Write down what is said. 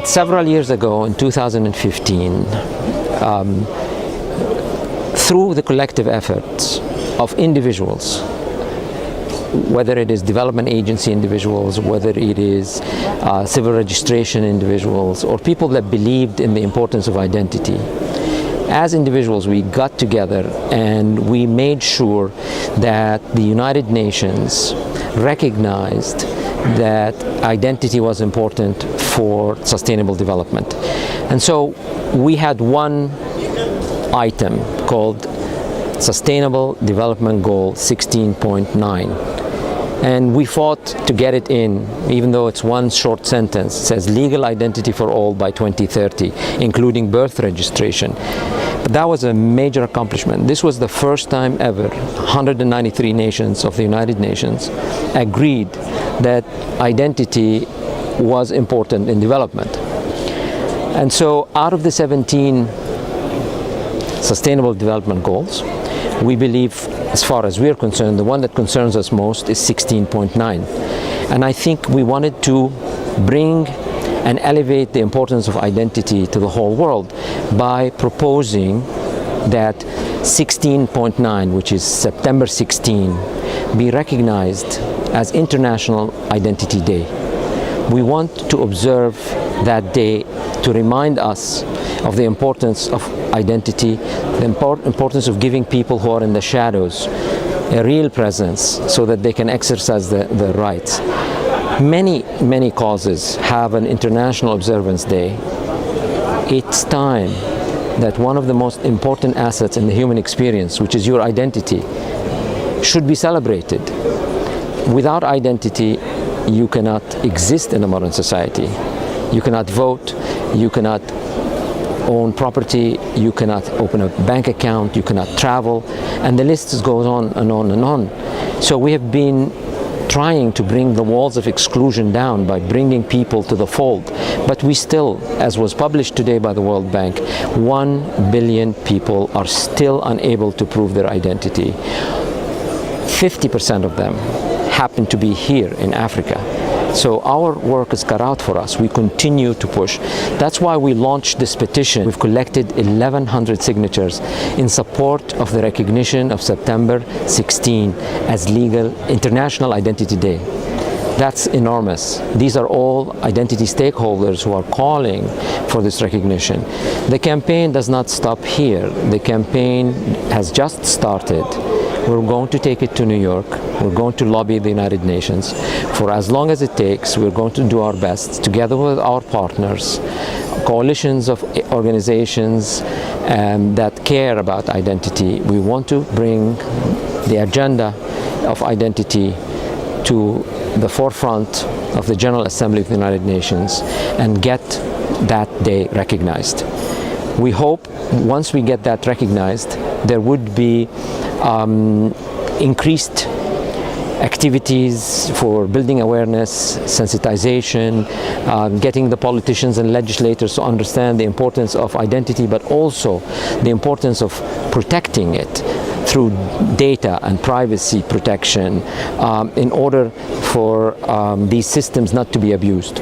Several years ago, in 2015, through the collective efforts of individuals, whether it is development agency individuals, whether it is civil registration individuals, or people that believed in the importance of identity, as individuals, we got together and we made sure that the United Nations recognized that identity was important for sustainable development. And so we had one item called Sustainable Development Goal 16.9. And we fought to get it in, even though it's one short sentence. It says legal identity for all by 2030, including birth registration. But that was a major accomplishment. This was the first time ever 193 nations of the United Nations agreed that identity was important in development. And so out of the 17 Sustainable Development Goals, we believe, as far as we're concerned, the one that concerns us most is 16.9. And I think we wanted to bring and elevate the importance of identity to the whole world by proposing that 16.9, which is September 16, be recognized as International Identity Day. We want to observe that day to remind us of the importance of identity, the importance of giving people who are in the shadows a real presence so that they can exercise their rights. Many causes have an International Observance Day. It's time that one of the most important assets in the human experience, which is your identity, should be celebrated. Without identity, you cannot exist in a modern society. You cannot vote, you cannot own property, you cannot open a bank account, you cannot travel, and the list goes on and on and on. So we have been trying to bring the walls of exclusion down by bringing people to the fold. But we still, as was published today by the World Bank, 1 billion people are still unable to prove their identity. 50% of them happen to be here in Africa. So our work is cut out for us. We continue to push. That's why we launched this petition. We've collected 1,100 signatures in support of the recognition of September 16 as legal International Identity Day. That's enormous. These are all identity stakeholders who are calling for this recognition. The campaign does not stop here. The campaign has just started. We're going to take it to New York. We're going to lobby the United Nations for as long as it takes. We're going to do our best together with our partners, coalitions of organizations that care about identity. We want to bring the agenda of identity to the forefront of the General Assembly of the United Nations and get that day recognized. We hope once we get that recognized, there would be increased activities for building awareness, sensitization, getting the politicians and legislators to understand the importance of identity, but also the importance of protecting it through data and privacy protection in order for these systems not to be abused.